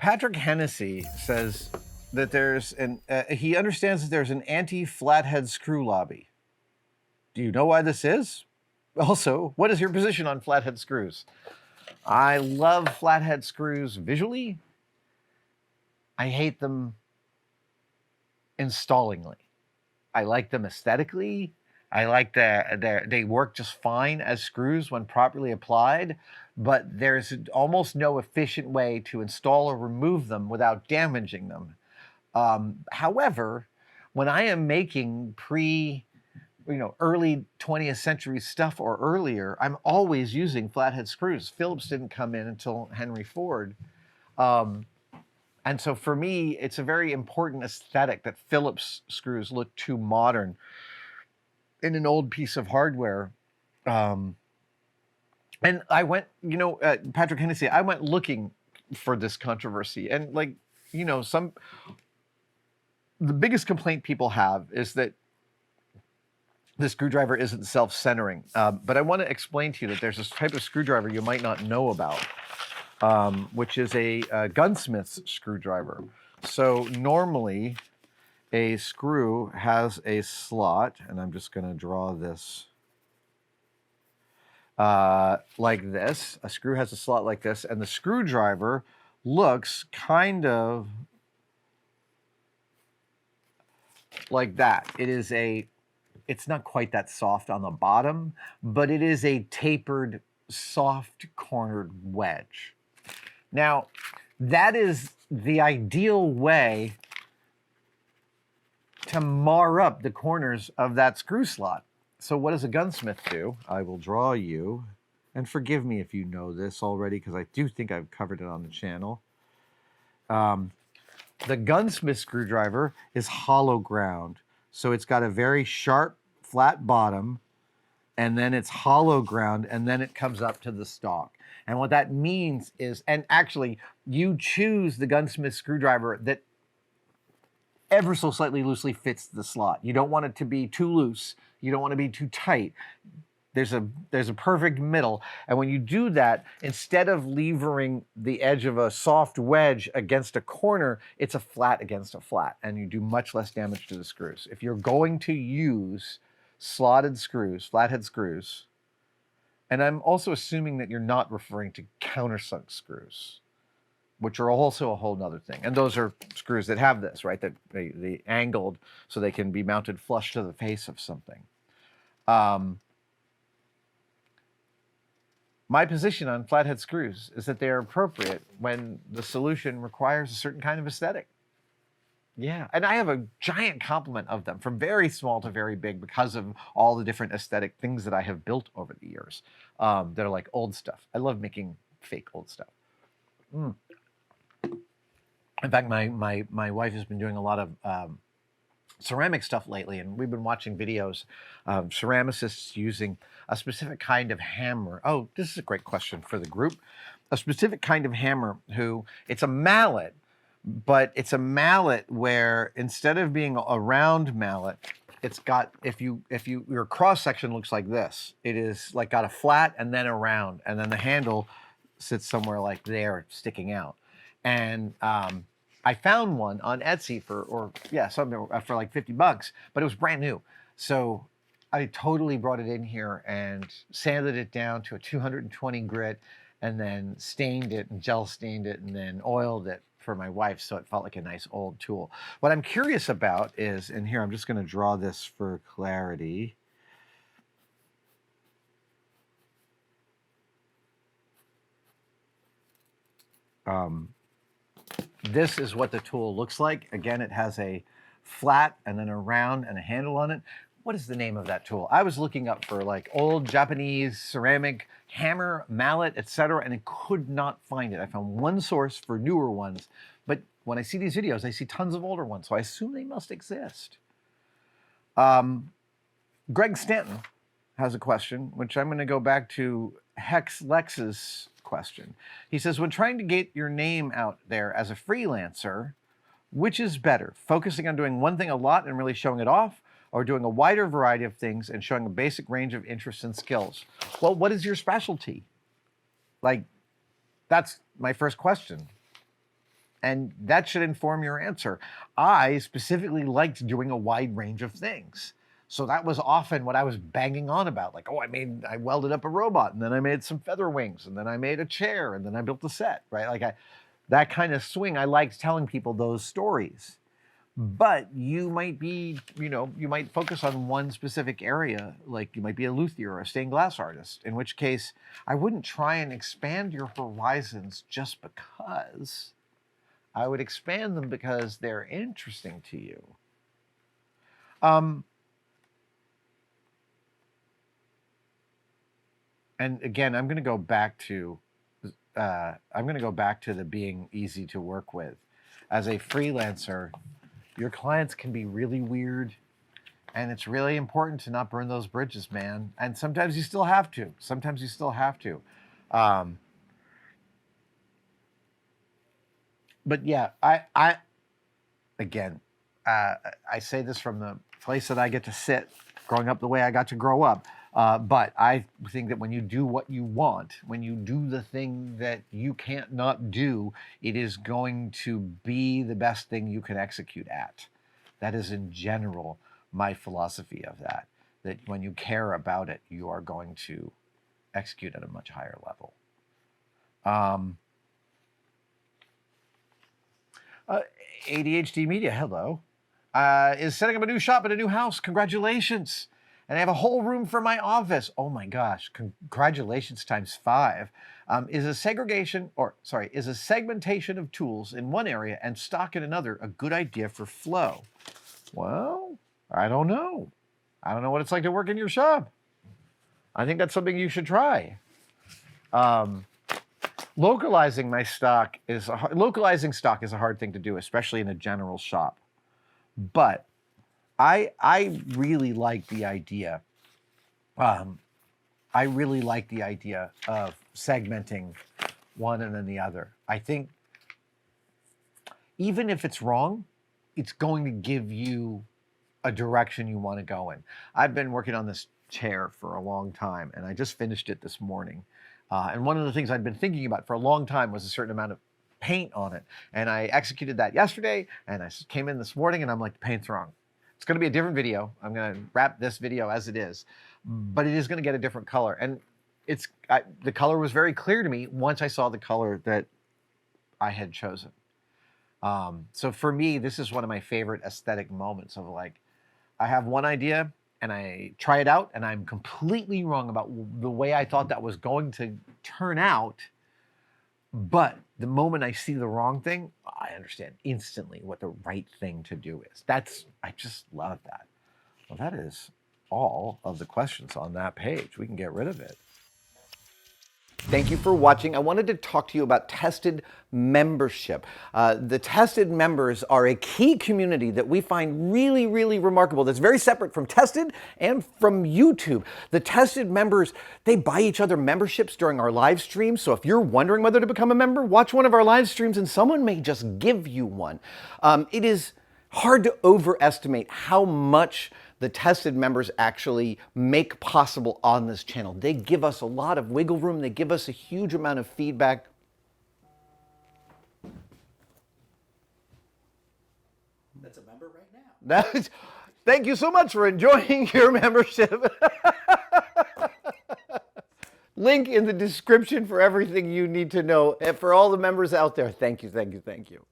Patrick Hennessy says that he understands that there's an anti-flathead screw lobby. Do you know why this is? Also, what is your position on flathead screws? I love flathead screws visually. I hate them installingly. I like them aesthetically. I like they work just fine as screws when properly applied, but there's almost no efficient way to install or remove them without damaging them. However, when I am making early 20th century stuff or earlier, I'm always using flathead screws. Phillips didn't come in until Henry Ford. And so for me, it's a very important aesthetic that Phillips screws look too modern in an old piece of hardware. And I went, Patrick Hennessy, I went looking for this controversy. And the biggest complaint people have is that the screwdriver isn't self-centering. But I want to explain to you that there's this type of screwdriver you might not know about, which is a gunsmith's screwdriver. So normally a screw has a slot, and I'm just going to draw this like this. A screw has a slot like this, and the screwdriver looks kind of like that. It's not quite that soft on the bottom, but it is a tapered, soft cornered wedge. Now, that is the ideal way to mar up the corners of that screw slot. So what does a gunsmith do? I will draw you, and forgive me if you know this already, because I do think I've covered it on the channel. The gunsmith screwdriver is hollow ground. So it's got a very sharp, flat bottom, and then it's hollow ground, and then it comes up to the stock. And what that means is, and actually, you choose the gunsmith screwdriver that ever so slightly loosely fits the slot. You don't want it to be too loose. You don't want to be too tight. There's a perfect middle. And when you do that, instead of levering the edge of a soft wedge against a corner, it's a flat against a flat, and you do much less damage to the screws. If you're going to use slotted screws, flathead screws, and I'm also assuming that you're not referring to countersunk screws, which are also a whole nother thing. And those are screws that have this, right? That they angled so they can be mounted flush to the face of something. My position on flathead screws is that they are appropriate when the solution requires a certain kind of aesthetic. Yeah, and I have a giant complement of them, from very small to very big, because of all the different aesthetic things that I have built over the years that are like old stuff. I love making fake old stuff. In fact, my wife has been doing a lot of ceramic stuff lately, and we've been watching videos of ceramicists using a specific kind of hammer. Oh, this is a great question for the group. A specific kind of hammer it's a mallet, but it's a mallet where instead of being a round mallet, it's got, your cross section looks like this. It is like got a flat and then a round, and then the handle sits somewhere like there, sticking out. And I found one on Etsy for like $50, but it was brand new. So I totally brought it in here and sanded it down to a 220 grit, and then stained it and gel stained it, and then oiled it for my wife, so it felt like a nice old tool. What I'm curious about is, and here I'm just going to draw this for clarity. This is what the tool looks like. Again, it has a flat and then a round and a handle on it. What is the name of that tool? I was looking up for like old Japanese ceramic hammer, mallet, etc., and I could not find it. I found one source for newer ones, but when I see these videos, I see tons of older ones, so I assume they must exist. Greg Stanton has a question, which I'm going to go back to Hex Lex's question. He says, when trying to get your name out there as a freelancer, which is better, focusing on doing one thing a lot and really showing it off, or doing a wider variety of things and showing a basic range of interests and skills? Well, what is your specialty? Like, that's my first question. And that should inform your answer. I specifically liked doing a wide range of things. So that was often what I was banging on about. Like, oh, I welded up a robot, and then I made some feather wings, and then I made a chair, and then I built a set, right? That kind of swing, I liked telling people those stories. But you might be, you might focus on one specific area, like you might be a luthier or a stained glass artist, in which case I wouldn't try and expand your horizons just because. I would expand them because they're interesting to you. And again, I'm going to go back to the being easy to work with. As a freelancer, your clients can be really weird, and it's really important to not burn those bridges, man. And sometimes you still have to. But yeah, I say this from the place that I get to sit, growing up the way I got to grow up. But I think that when you do what you want, when you do the thing that you can't not do, it is going to be the best thing you can execute at. That is in general my philosophy of that when you care about it, you are going to execute at a much higher level. ADHD Media, hello. Is setting up a new shop in a new house. Congratulations. And I have a whole room for my office. Oh my gosh, congratulations times 5. Is a segmentation of tools in one area and stock in another a good idea for flow? Well, I don't know. I don't know what it's like to work in your shop. I think that's something you should try. Localizing stock is a hard thing to do, especially in a general shop. But I really like the idea. I really like the idea of segmenting one and then the other. I think even if it's wrong, it's going to give you a direction you want to go in. I've been working on this chair for a long time, and I just finished it this morning. And one of the things I'd been thinking about for a long time was a certain amount of paint on it. And I executed that yesterday, and I came in this morning, and I'm like, the paint's wrong. It's going to be a different video. I'm going to wrap this video as it is, but it is going to get a different color. And the color was very clear to me once I saw the color that I had chosen. So for me, this is one of my favorite aesthetic moments of like, I have one idea and I try it out and I'm completely wrong about the way I thought that was going to turn out. But the moment I see the wrong thing, I understand instantly what the right thing to do is. I just love that. Well, that is all of the questions on that page. We can get rid of it. Thank you for watching. I wanted to talk to you about Tested membership. The Tested members are a key community that we find really, really remarkable. That's very separate from Tested and from YouTube. The Tested members, they buy each other memberships during our live streams. So if you're wondering whether to become a member, watch one of our live streams and someone may just give you one. It is hard to overestimate how much the Tested members actually make possible on this channel. They give us a lot of wiggle room. They give us a huge amount of feedback. That's a member right now. Thank you so much for enjoying your membership. Link in the description for everything you need to know. And for all the members out there, thank you, thank you, thank you.